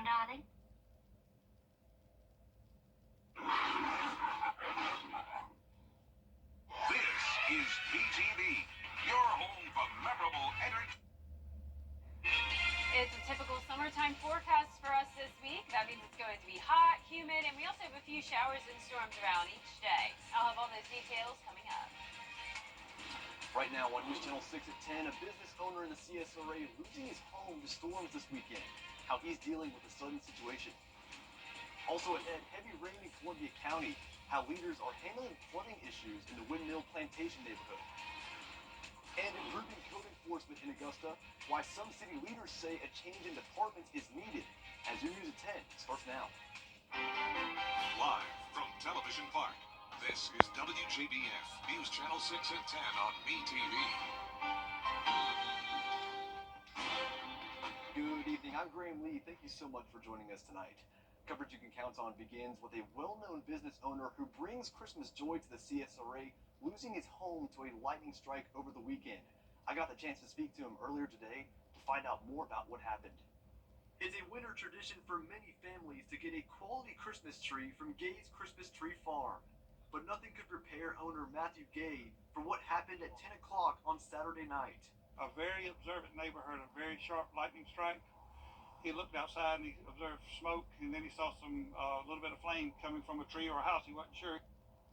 darling. This is BTV, your home for memorable entertainment. It's a typical summertime forecast for us this week. That means it's going to be hot, humid, and we also have a few showers and storms around each day. I'll have all those details coming up. Right now on News Channel 6 at 10, a business owner in the CSRA losing his home to storms this weekend. How he's dealing with the sudden situation. Also ahead, heavy rain in Columbia County. How leaders are handling flooding issues in the Windmill Plantation neighborhood. And improving code enforcement in Augusta. Why some city leaders say a change in departments is needed. As your News at 10 starts now. Live from Television Park, this is WJBF, News Channel 6 at 10 on BTV. Good evening, I'm Graham Lee. Thank you so much for joining us tonight. Coverage you can count on begins with a well-known business owner who brings Christmas joy to the CSRA, losing his home to a lightning strike over the weekend. I got the chance to speak to him earlier today to find out more about what happened. It's a winter tradition for many families to get a quality Christmas tree from Gay's Christmas Tree Farm. But nothing could prepare owner Matthew Gay for what happened at 10 o'clock on Saturday night. A very observant neighbor heard a very sharp lightning strike. He looked outside and he observed smoke, and then he saw some little bit of flame coming from a tree or a house. He wasn't sure.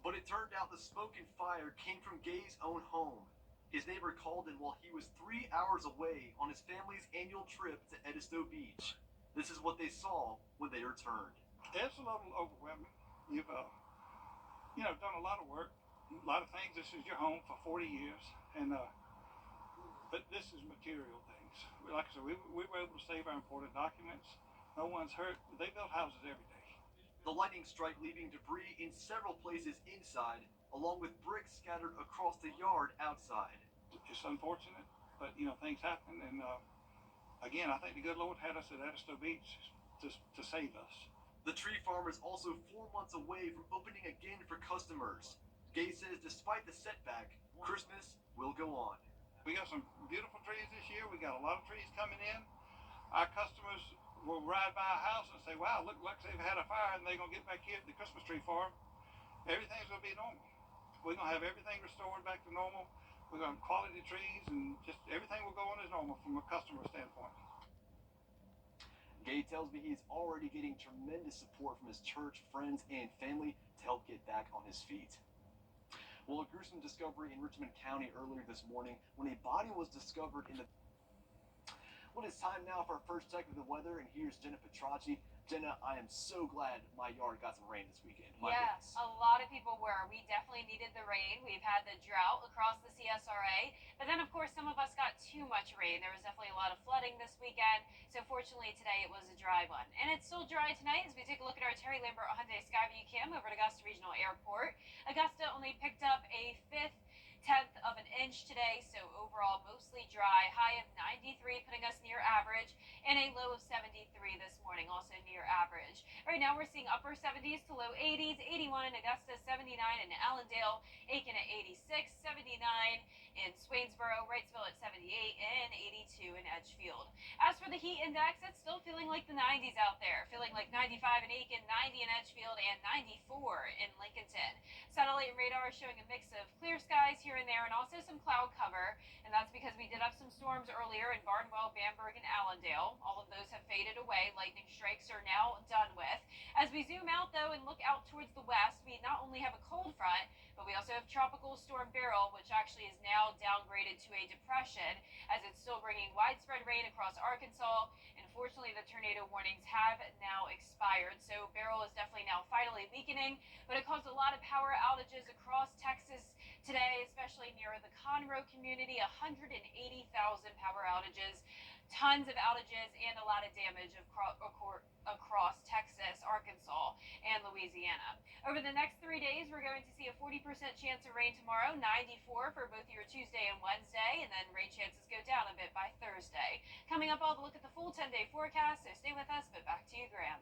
But it turned out the smoke and fire came from Gay's own home. His neighbor called in while he was 3 hours away on his family's annual trip to Edisto Beach. This is what they saw when they returned. It's a little overwhelming. You've done a lot of work, a lot of things. This is your home for 40 years, and but this is material things. Like I said, we were able to save our important documents. No one's hurt. They build houses every day. The lightning strike leaving debris in several places inside, along with bricks scattered across the yard outside. It's unfortunate, but things happen. And again, I think the good Lord had us at Edisto Beach to save us. The tree farm is also 4 months away from opening again for customers. Gay says despite the setback, Christmas will go on. We got some beautiful trees this year. We got a lot of trees coming in. Our customers will ride by our house and say, wow, look like they've had a fire, and they're going to get back here at the Christmas tree farm. Everything's going to be normal. We're going to have everything restored back to normal. We're going to have quality trees, and just everything will go on as normal from a customer standpoint. Gay tells me he's already getting tremendous support from his church, friends, and family to help get back on his feet. Well, a gruesome discovery in Richmond County earlier this morning when a body was discovered in the... Well, it's time now for our first check of the weather, and here's Jenna Petracci. Jenna, I am so glad my yard got some rain this weekend. Yes, a lot of people were. We definitely needed the rain. We've had the drought across the CSRA, but then of course some of us got too much rain. There was definitely a lot of flooding this weekend, so fortunately today it was a dry one. And it's still dry tonight as we take a look at our Terry Lambert Hyundai Skyview cam over at Augusta Regional Airport. Augusta only picked up a 1/5 of an inch today, so overall mostly dry. High of 93, putting us near average, and a low of 73 this morning, also near average. Right now we're seeing upper 70s to low 80s, 81 in Augusta, 79 in Allendale, Aiken at 86, 79 in Swainsboro, Wrightsville at 78, and 82 in Edgefield. As for the heat index, it's still feeling like the 90s out there, feeling like 95 in Aiken, 90 in Edgefield, and 94 in Lincolnton. Satellite radar showing a mix of clear skies here and there, and also some cloud cover, and that's because we did have some storms earlier in Barnwell, Bamberg, and Allendale. All of those have faded away. Lightning strikes are now done with. As we zoom out, though, and look out towards the west, we not only have a cold front, but we also have Tropical Storm Beryl, which actually is now downgraded to a depression, as it's still bringing widespread rain across Arkansas. And fortunately, the tornado warnings have now expired, so Beryl is definitely now finally weakening, but it caused a lot of power outages across Texas today, especially near the Conroe community. 180,000 power outages, tons of outages, and a lot of damage across Texas, Arkansas, and Louisiana. Over the next 3 days, we're going to see a 40% chance of rain tomorrow, 94 for both your Tuesday and Wednesday, and then rain chances go down a bit by Thursday. Coming up, I'll look at the full 10-day forecast, so stay with us, but back to you, Graham.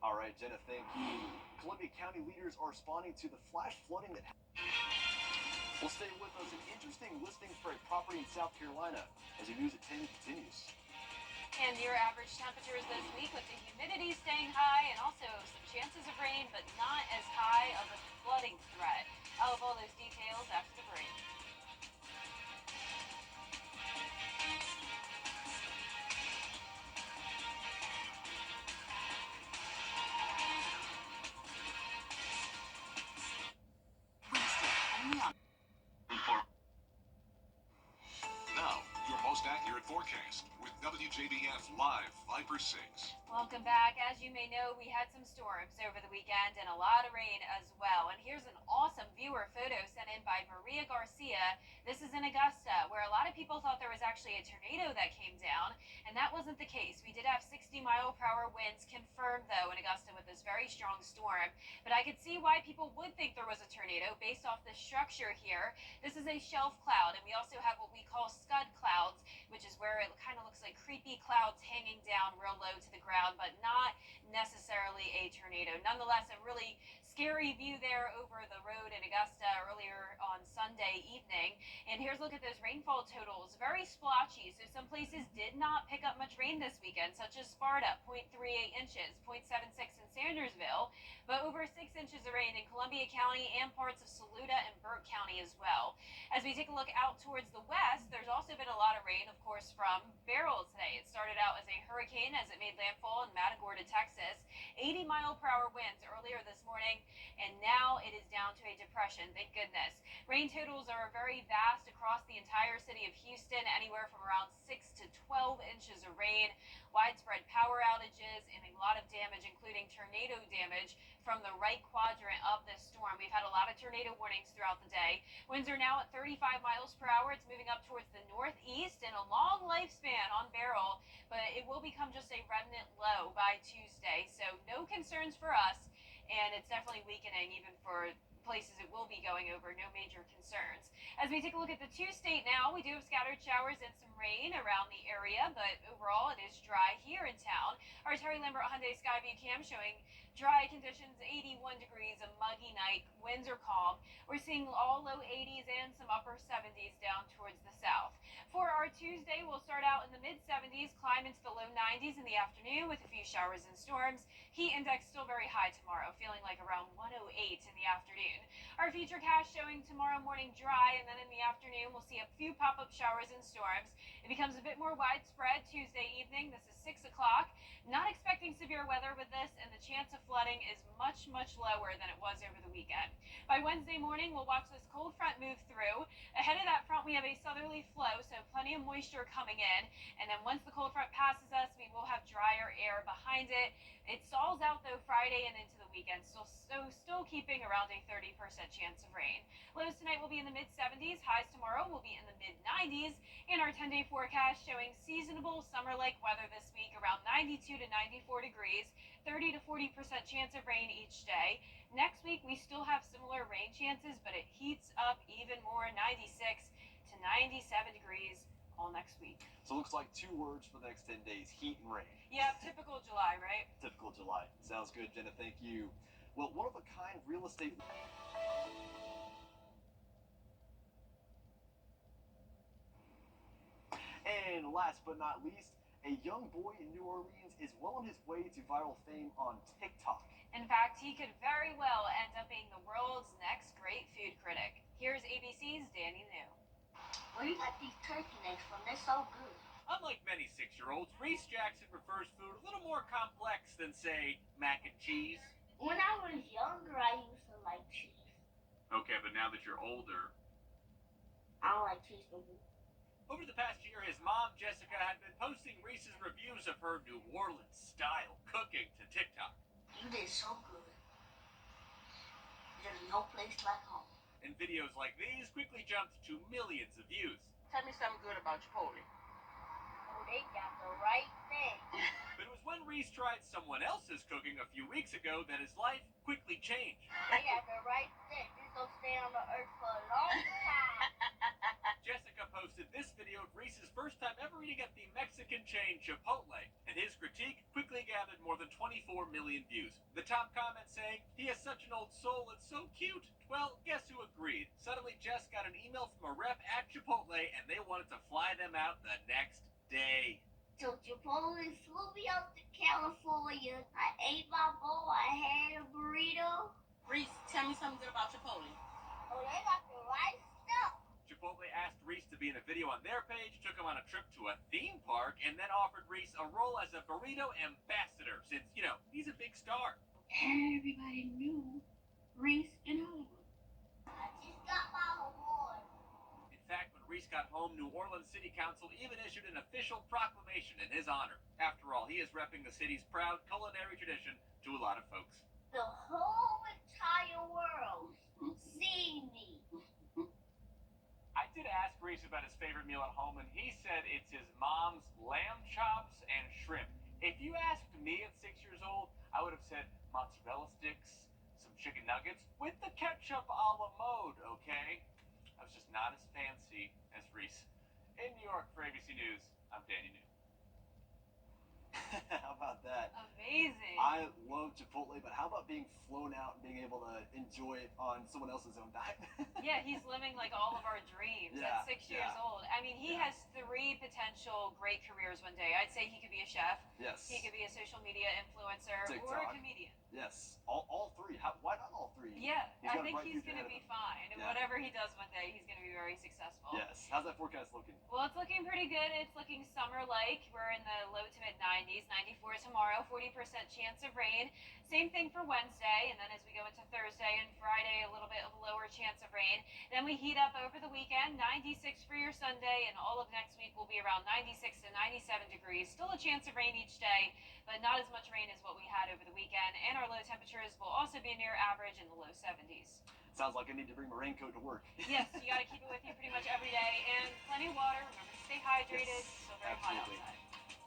All right, Jenna, thank you. Columbia County leaders are responding to the flash flooding that happened. Well, stay with us. An interesting listing for a property in South Carolina as your News at 10 continues. And near average temperatures this week with the humidity staying high and also some chances of rain, but not as high of a flooding threat. I'll have all those details after the break. Now, your most accurate forecast with WJBF Live Viper 6. Welcome back. As you may know, we had some storms over the weekend and a lot of rain as well. And here's an awesome viewer photo sent in by Maria Garcia. This is in Augusta, where a lot of people thought there was actually a tornado that came down, and that wasn't the case. We did have 60-mile-per-hour winds confirmed, though, in Augusta with this very strong storm. But I could see why people would think there was a tornado based off the structure here. This is a shelf cloud, and we also have what we call scud clouds, which is where it kind of looks like creepy clouds hanging down real low to the ground, but not necessarily a tornado. Nonetheless, a really scary view there over the road in Augusta earlier on Sunday evening. And here's a look at those rainfall totals. Very splotchy, so some places did not pick up much rain this weekend, such as Sparta, 0.38 inches, 0.76 in Sandersville, but over 6 inches of rain in Columbia County and parts of Saluda and Burke County as well. As we take a look out towards the west, there's also been a lot of rain, of course, from Beryl today. It started out as a hurricane as it made landfall in Matagorda, Texas. 80-mile-per-hour winds earlier this morning, and now it is down to a depression, thank goodness. Rain totals are very vast across the entire city of Houston, anywhere from around 6 to 12 inches of rain, widespread power outages, and a lot of damage, including tornado damage from the right quadrant of this storm. We've had a lot of tornado warnings throughout the day. Winds are now at 35 miles per hour. It's moving up towards the northeast and a long lifespan on Beryl, but it will become just a remnant low by Tuesday. So no concerns for us, and it's definitely weakening even for places it will be going over. No major concerns. As we take a look at the two-state now, we do have scattered showers and some rain around the area, but overall it is dry here in town. Our Terry Lambert Hyundai Skyview cam showing dry conditions, 81 degrees, a muggy night. Winds are calm. We're seeing all low 80s and some upper 70s down towards the south. For our Tuesday, we'll start out in the mid-70s, climb into the low 90s in the afternoon with a few showers and storms. Heat index still very high tomorrow, feeling like around 108 in the afternoon. Our futurecast showing tomorrow morning dry, and then in the afternoon we'll see a few pop-up showers and storms. It becomes a bit more widespread Tuesday evening. This is 6 o'clock. Not expecting severe weather with this, and the chance of flooding is much, much lower than it was over the weekend. By Wednesday morning, we'll watch this cold front move through. Ahead of that front, we have a southerly flow, so plenty of moisture coming in. And then once the cold front passes us, we will have drier air behind it. It stalls out, though, Friday and into the weekend, still keeping around a 30% chance of rain. Lows tonight will be in the mid-70s. Highs tomorrow will be in the mid-90s. And our 10-day forecast showing seasonable summer-like weather this week, around 92 to 94 degrees, 30 to 40% chance of rain each day. Next week, we still have similar rain chances, but it heats up even more, 96 to 97 degrees all next week. So it looks like 2 words for the next 10 days, heat and rain. Yeah, typical July, right? Typical July. Sounds good, Jenna. Thank you. Well, one-of-a-kind real estate... And last but not least, a young boy in New Orleans is well on his way to viral fame on TikTok. In fact, he could very well end up being the world's next great food critic. Here's ABC's Danny New. Where you got these turkey necks from? They're so good. Unlike many 6-year-olds, Reese Jackson prefers food a little more complex than, say, mac and cheese. When I was younger, I used to like cheese. Okay, but now that you're older... I don't like cheese no more. Over the past year, his mom, Jessica, had been posting Reese's reviews of her New Orleans-style cooking to TikTok. You did so good. There's no place like home. And videos like these quickly jumped to millions of views. Tell me something good about Chipotle. Oh, they got the right thing. But it was when Reese tried someone else's cooking a few weeks ago that his life quickly changed. They got the right thing. This will stay on the earth for a long time. Jessica posted this video of Reese's first time ever eating at the Mexican chain Chipotle, and his critique quickly gathered more than 24 million views. The top comment saying, "He has such an old soul, it's so cute." Well, guess who agreed? Suddenly Jess got an email from a rep at Chipotle, and they wanted to fly them out the next day. So Chipotle flew me out to California. I ate my bowl. I had a burrito. Reese, tell me something good about Chipotle. Oh, they got the right stuff. Chipotle asked Reese to be in a video on their page, took him on a trip to a theme park, and then offered Reese a role as a burrito ambassador since, he's a big star. Everybody knew Reese in Hollywood. I just got my award. In fact, when Reese got home, New Orleans City Council even issued an official proclamation in his honor. After all, he is repping the city's proud culinary tradition to a lot of folks. The whole entire world seeing me. I did ask Reese about his favorite meal at home, and he said it's his mom's lamb chops and shrimp. If you asked me at 6 years old, I would have said mozzarella sticks, some chicken nuggets with the ketchup a la mode, okay? I was just not as fancy as Reese. In New York for ABC News, I'm Danny New. How about that? Amazing. I love Chipotle, but how about being flown out and being able to enjoy it on someone else's own dime? Yeah, he's living like all of our dreams Yeah, at 6 years yeah. old. I mean, he Yeah. has 3 potential great careers one day. I'd say he could be a chef. Yes. He could be a social media influencer or a TikTok. comedian. Yes. All three. Why not all three? Yeah, He's I got think bright he's future going to ahead be of him. fine. And Yeah. whatever he does one day, he's going to be very successful. Yes. How's that forecast looking? Well, it's looking pretty good. It's looking summer-like. We're in the low to mid-90s, 94 tomorrow, 40% chance of rain. Same thing for Wednesday, and then as we go into Thursday and Friday, a little bit of a lower chance of rain. Then we heat up over the weekend, 96 for your Sunday, and all of next week will be around 96 to 97 degrees. Still a chance of rain each day, but not as much rain as what we had over the weekend. And our low temperatures will also be near average in the low 70s. Sounds like I need to bring my raincoat to work. Yes, you got to keep it with you pretty much every day, and plenty of water. Remember to stay hydrated. Yes, It's still very hot absolutely. outside.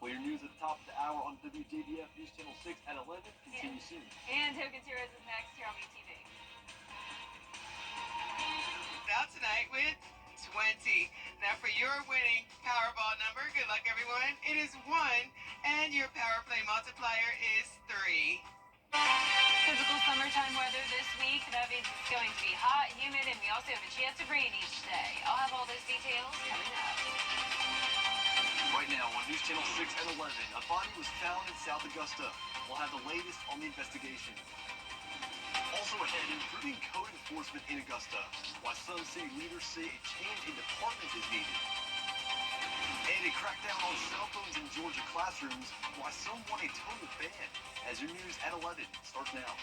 Well, your news at the top of the hour on WJBF News Channel 6 at 11 continues soon. And Tokens Heroes is next here on WTV. Out tonight with 20. Now for your winning Powerball number, good luck everyone. It is 1, and your Power Play multiplier is 3. Typical summertime weather this week. That means it's going to be hot, humid, and we also have a chance of rain each day. I'll have all those details coming up. Right now on News Channel 6 at 11, a body was found in South Augusta. We'll have the latest on the investigation. Also ahead, improving code enforcement in Augusta. Why some city leaders say a change in department is needed. And a crackdown on cell phones in Georgia classrooms. Why some want a total ban. As your news at 11 starts now.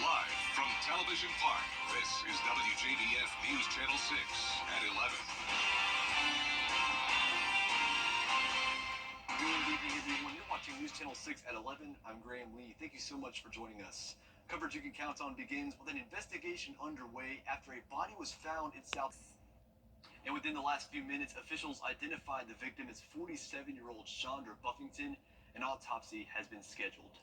Live from Television Park, this is WJBF News Channel 6 at 11. Good evening, everyone. You're watching News Channel 6 at 11. I'm Graham Lee. Thank you so much for joining us. Coverage you can count on begins with an investigation underway after a body was found in South. And within the last few minutes, officials identified the victim as 47-year-old Chandra Buffington. An autopsy has been scheduled.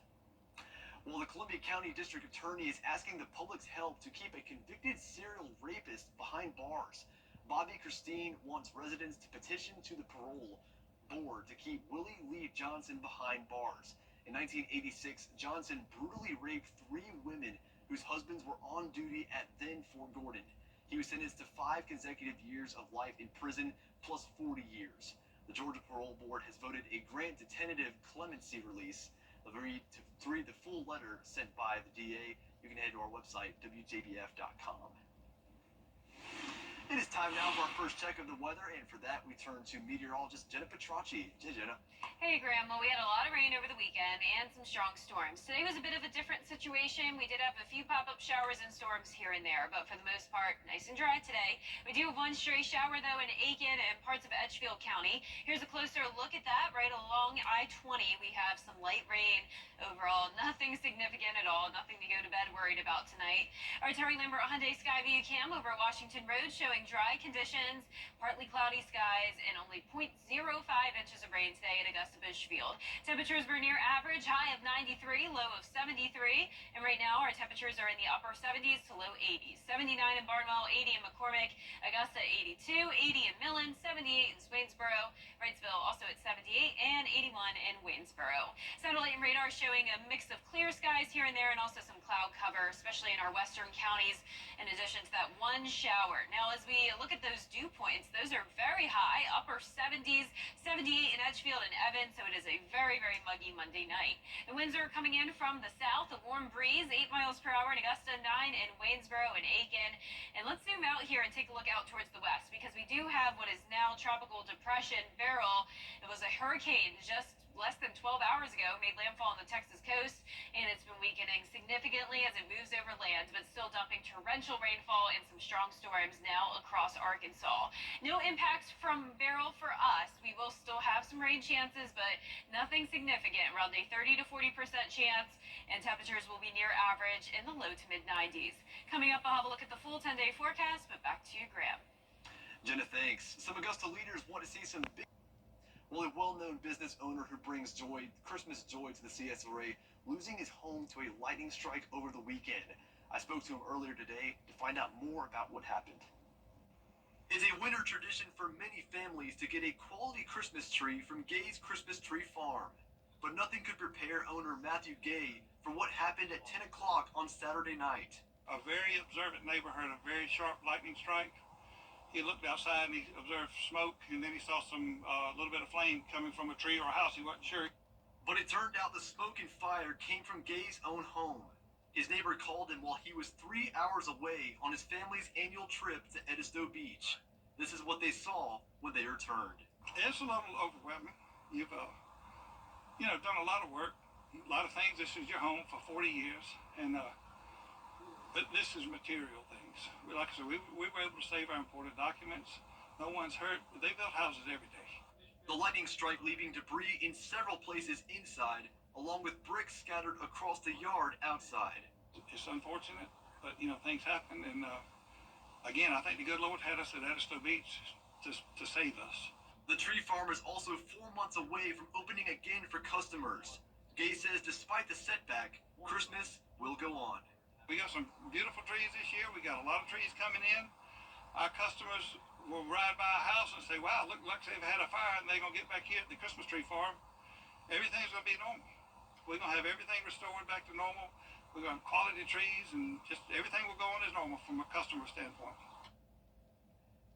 Well, the Columbia County District Attorney is asking the public's help to keep a convicted serial rapist behind bars. Bobby Christine wants residents to petition to the parole board to keep Willie Lee Johnson behind bars. In 1986, Johnson brutally raped 3 women whose husbands were on duty at then Fort Gordon. He was sentenced to 5 consecutive years of life in prison plus 40 years. The Georgia Parole Board has voted a grant to tentative clemency release. To read the full letter sent by the DA, you can head to our website, WJBF.com. It is time now for our first check of the weather, and for that we turn to meteorologist Jenna Petracci. Hey, Jenna. Hey, Graham. Well, we had a lot of rain over the weekend and some strong storms. Today was a bit of a different situation. We did have a few pop-up showers and storms here and there, but for the most part, nice and dry today. We do have one stray shower, though, in Aiken and parts of Edgefield County. Here's a closer look at that. Right along I-20, we have some light rain. Overall, nothing significant at all. Nothing to go to bed worried about tonight. Our Terry Lambert Hyundai Skyview cam over at Washington Road showing dry conditions, partly cloudy skies, and only 0.05 inches of rain today at Augusta Bushfield. Temperatures were near average, high of 93, low of 73, and right now our temperatures are in the upper 70s to low 80s. 79 in Barnwell, 80 in McCormick, Augusta 82, 80 in Millen, 78 in Swainsboro, Wrightsville also at 78, and 81 in Waynesboro. Satellite and radar showing a mix of clear skies here and there and also some cloud cover, especially in our western counties, in addition to that one shower. Now, as we look at those dew points, those are very high, upper 70s, 78 in Edgefield and Evans, so it is a very, very muggy Monday night. The winds are coming in from the south, a warm breeze, 8 miles per hour in Augusta, 9 in Waynesboro and Aiken. And let's zoom out here and take a look out towards the west, because we do have what is now tropical depression Beryl. It was a hurricane just less than 12 hours ago, made landfall on the Texas coast, and it's been weakening significantly as it moves over land, but still dumping torrential rainfall and some strong storms now across Arkansas. No impacts from Beryl for us. We will still have some rain chances, but nothing significant, around a 30 to 40% chance, and temperatures will be near average in the low to mid 90s. Coming up, I'll have a look at the full 10-day forecast, but back to you, Graham. Jenna, thanks. Some Augusta leaders want to see some big. Well, a well-known business owner who brings Christmas joy to the CSRA, losing his home to a lightning strike over the weekend. I spoke to him earlier today to find out more about what happened. It's a winter tradition for many families to get a quality Christmas tree from Gay's Christmas Tree Farm. But nothing could prepare owner Matthew Gay for what happened at 10 o'clock on Saturday night. A very observant neighbor heard a very sharp lightning strike. He looked outside and he observed smoke, and then he saw some little bit of flame coming from a tree or a house. He wasn't sure. But it turned out the smoke and fire came from Gay's own home. His neighbor called him while he was 3 hours away on his family's annual trip to Edisto Beach. This is what they saw when they returned. It's a little overwhelming. You've done a lot of work, a lot of things. This is your home for 40 years, and but this is material things. Like I said, we were able to save our important documents. No one's hurt. They build houses every day. The lightning strike leaving debris in several places inside, along with bricks scattered across the yard outside. It's unfortunate, but things happen. And again, I think the good Lord had us at Edisto Beach to save us. The tree farm is also 4 months away from opening again for customers. Gay says despite the setback, Christmas will go on. We got some beautiful trees this year. We got a lot of trees coming in. Our customers will ride by a house and say, wow, look like they've had a fire, and they're going to get back here at the Christmas tree farm. Everything's going to be normal. We're going to have everything restored back to normal. We're going to have quality trees, and just everything will go on as normal from a customer standpoint.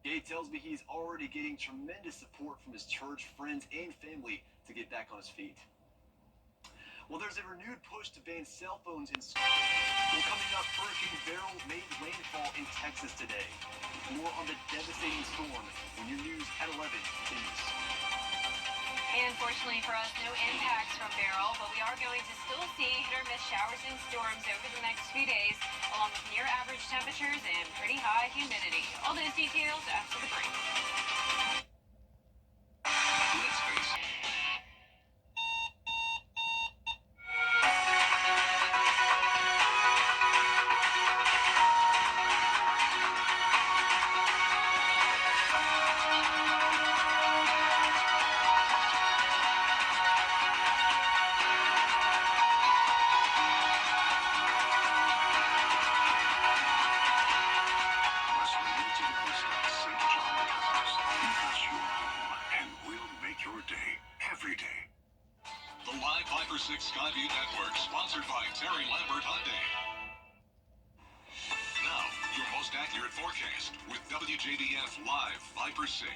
Gay tells me he's already getting tremendous support from his church, friends, and family to get back on his feet. Well, there's a renewed push to ban cell phones in schools. Well, coming up, Hurricane Beryl made landfall in Texas today. More on the devastating storm when your news at 11 continues. And fortunately for us, no impacts from Beryl, but we are going to still see hit-or-miss showers and storms over the next few days, along with near-average temperatures and pretty high humidity. All those details after the break. Let's face it. Skyview Network, sponsored by Terry Lambert Hyundai. Now, your most accurate forecast with WJBF Live 5 for 6.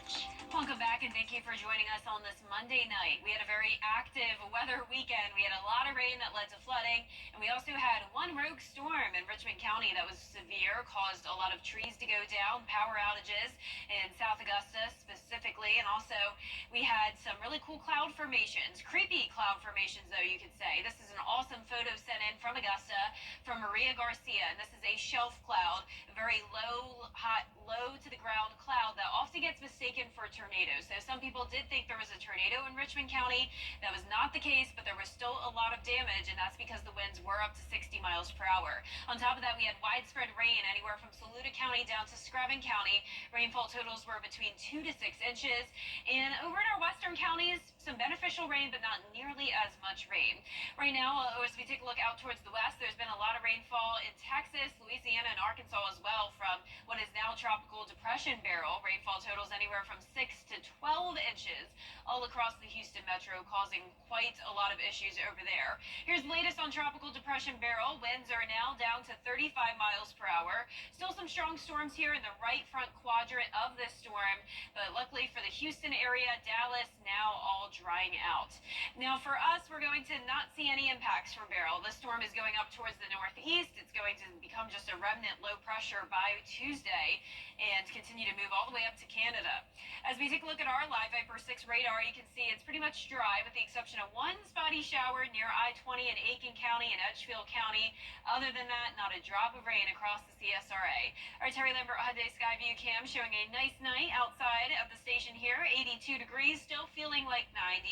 Welcome back, and thank you for joining us on this Monday night. We had a very active weather weekend. We had a lot of rain that led to flooding, and we also had one rogue storm in Richmond County that was severe, caused a lot of trees to go down, power outages in South Augusta specifically, and also we had some really cool cloud formations, creepy cloud formations though you could say. This is an awesome photo sent in from Augusta from Maria Garcia, and this is a shelf cloud, a very low to the ground cloud that often gets mistaken for tornadoes. So some people did think there was a tornado in Richmond County. That was not the case, but there was still a lot of damage, and that's because the winds were up to 60 miles per hour. On top of that, we had widespread rain anywhere from Saluda County down to Screven County. Rainfall totals were between 2 to 6 inches. And over in our western counties, some beneficial rain, but not nearly as much rain. Right now, as we take a look out towards the west, there's been a lot of rainfall in Texas, Louisiana, and Arkansas as well from what is now Tropical Depression Barrel. Rainfall totals anywhere from 6 to 12 inches all across the Houston metro, causing quite a lot of issues over there. Here's the latest on Tropical Depression Barrel. Winds are now down to 35 miles per hour. Still some strong storms here in the right front quadrant of this storm, but luckily for the Houston area, Dallas now all drying out. Now for us, we're going to not see any impacts from Beryl. The storm is going up towards the northeast. It's going to become just a remnant low pressure by Tuesday and continue to move all the way up to Canada. As we take a look at our live Viper 6 radar, you can see it's pretty much dry with the exception of one spotty shower near I-20 in Aiken County and Edgefield County. Other than that, not a drop of rain across the CSRA. Our Terry Lambert Hyundai Skyview cam showing a nice night outside of the station here. 82 degrees, still feeling like 90.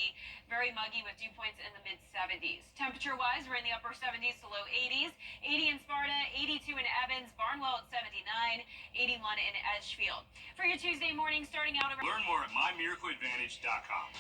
Very muggy with dew points in the mid-70s. Temperature-wise, we're in the upper 70s to low 80s. 80 in Sparta, 82 in Evans, Barnwell at 79, 81 in Edgefield. For your Tuesday morning, starting out around... Learn more at mymiracleadvantage.com.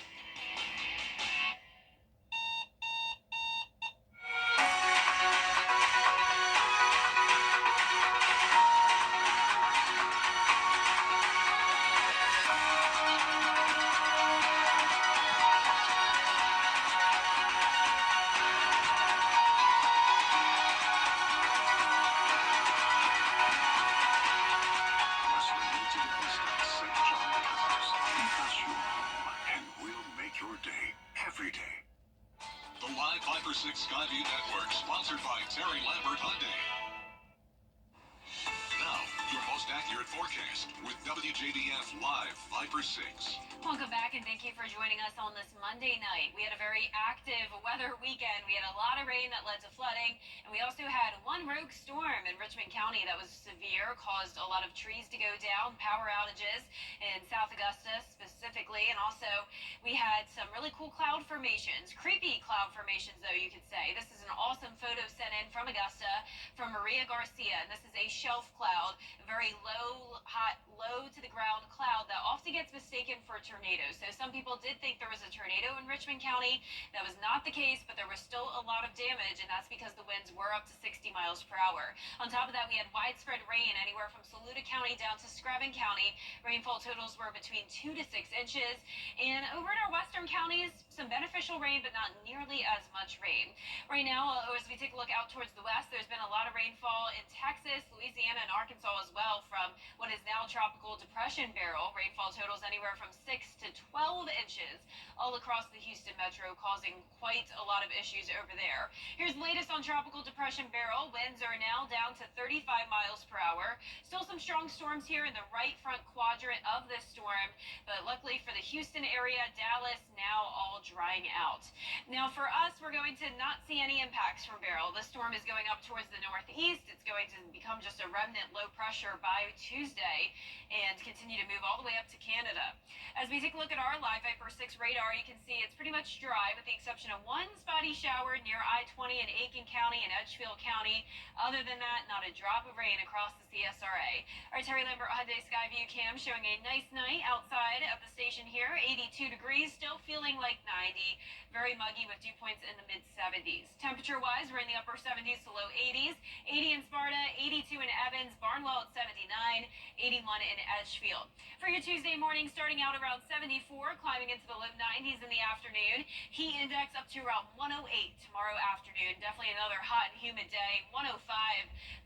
The Live Viper 6 Skyview Network, sponsored by Terry Lambert Hyundai. Now, your most accurate forecast with WJBF Live Viper 6. Welcome back and thank you for joining us on this Monday night. We had a very active weather weekend. We had a lot of rain that led to flooding, and we also had one rogue storm in Richmond County that was severe, caused a lot of trees to go down, power outages in South Augusta specifically, and also we had some really cool cloud formations, creepy cloud formations though you could say. This is an awesome photo sent in from Augusta from Maria Garcia, and this is a shelf cloud, a very low, hot, low to the ground cloud that often gets mistaken for tornadoes. So some people did think there was a tornado in Richmond County. That was not the case, but there was still a lot of damage, and that's because the winds were up to 60 miles per hour. On top of that, we had widespread rain anywhere from Saluda County down to Screven County. Rainfall totals were between 2 to 6 inches. And over in our western counties, some beneficial rain, but not nearly as much rain. Right now, as we take a look out towards the west, there's been a lot of rainfall in Texas, Louisiana, and Arkansas as well from what is now Tropical Depression Barrel. Rainfall totals anywhere from 6 to 12 inches all across the Houston metro, causing quite a lot of issues over there. Here's the latest on Tropical Depression Barrel. Winds are now down to 35 miles per hour. Still some strong storms here in the right front quadrant of this storm, but luckily for the Houston area, Dallas now all drying out. Now for us, we're going to not see any impacts from Beryl. The storm is going up towards the northeast. It's going to become just a remnant low pressure by Tuesday and continue to move all the way up to Canada. As we take a look at our live Viper 6 radar, you can see it's pretty much dry with the exception of one spotty shower near I-20 in Aiken County and Edgefield County. Other than that, not a drop of rain across the CSRA. Our Terry Lambert Hyundai Skyview cam showing a nice night outside of the station here. 82 degrees, still feeling like 90. Very muggy with dew points in the mid-70s. Temperature-wise, we're in the upper 70s to low 80s. 80 in Sparta, 82 in Evans, Barnwell at 79, 81 in Edgefield. For your Tuesday morning, starting out around 74, climbing into the low 90s in the afternoon. Heat index up to around 108 tomorrow afternoon. Definitely another hot and humid day. 105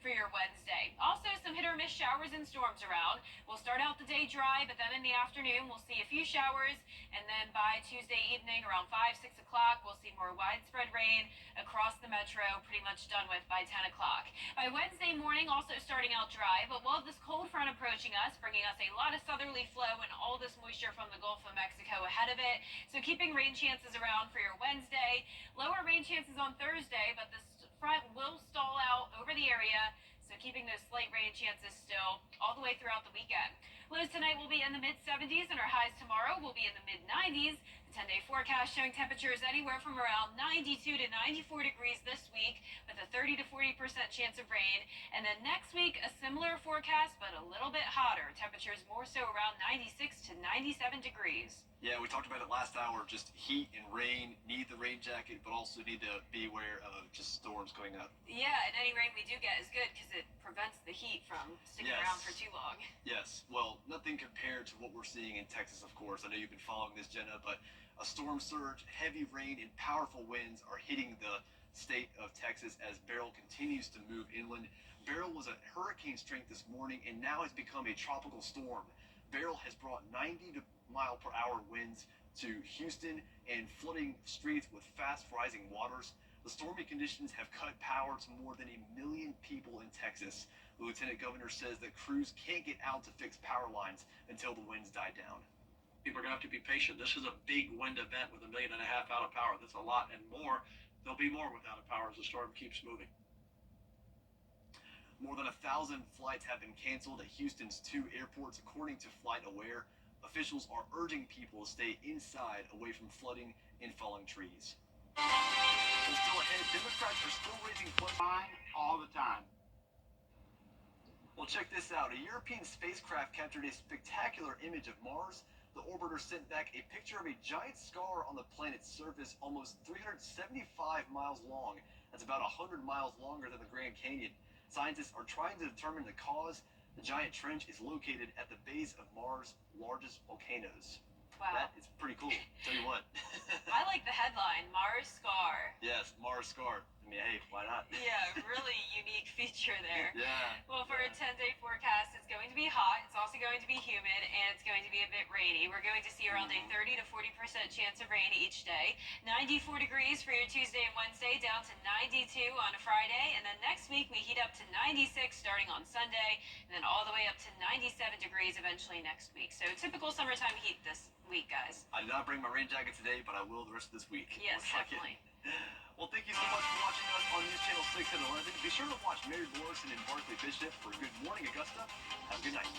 for your Wednesday. Also, some hit or miss showers and storms around. We'll start out the day dry, but then in the afternoon, we'll see a few showers, and then by Tuesday evening, around 5, 6 o'clock, we'll see more widespread rain across the metro, pretty much done with by 10 o'clock. By Wednesday morning, also starting out dry, but we'll have this cold front approaching us, bringing us a lot of southerly flow and all this moisture from the Gulf of Mexico ahead of it. So keeping rain chances around for your Wednesday. Lower rain chances on Thursday, but this front will stall out over the area, so keeping those slight rain chances still all the way throughout the weekend. Lows tonight will be in the mid-70s, and our highs tomorrow will be in the mid-90s. The 10-day forecast showing temperatures anywhere from around 92 to 94 degrees this week, with a 30 to 40% chance of rain. And then next week, a similar forecast, but a little bit hotter. Temperatures more so around 96 to 97 degrees. Yeah, we talked about it last hour. Just heat and rain. Need the rain jacket, but also need to be aware of just storms coming up. Yeah, and any rain we do get is good because it prevents the heat from sticking around for too long. Yes. Well, nothing compared to what we're seeing in Texas, of course. I know you've been following this, Jenna, but a storm surge, heavy rain, and powerful winds are hitting the state of Texas as Beryl continues to move inland. Beryl was at hurricane strength this morning and now has become a tropical storm. Beryl has brought 90-mile-per-hour winds to Houston and flooding streets with fast rising waters. The stormy conditions have cut power to more than 1 million people in Texas. The lieutenant governor says that crews can't get out to fix power lines until the winds die down. People are going to have to be patient. This is a big wind event with 1.5 million out of power. That's a lot and more. There'll be more without power as the storm keeps moving. More than 1,000 flights have been canceled at Houston's 2 airports, according to FlightAware. Officials are urging people to stay inside, away from flooding and falling trees. And still ahead, Democrats are still raising funds all the time. Well, check this out. A European spacecraft captured a spectacular image of Mars. The orbiter sent back a picture of a giant scar on the planet's surface, almost 375 miles long. That's about 100 miles longer than the Grand Canyon. Scientists are trying to determine the cause. The giant trench is located at the base of Mars' largest volcanoes. Wow. That is pretty cool. Tell you what. I like the headline, Mars Scar. Yes, Mars scar. I mean, hey, why not? Yeah, really unique feature there. Yeah. Well, for a 10-day forecast, it's going to be hot, it's also going to be humid, and it's going to be a bit rainy. We're going to see around a 30 to 40% chance of rain each day. 94 degrees for your Tuesday and Wednesday, down to 92 on a Friday, and then next week we heat up to 96 starting on Sunday, and then all the way up to 97 degrees eventually next week. So typical summertime heat this week, guys. I did not bring my rain jacket today, but I will the rest of this week. Yes, Looks like it. definitely. Well, thank you so much for watching us on News Channel 6 and 11. Be sure to watch Mary Morrison and Barclay Bishop for Good Morning Augusta. Have a good night.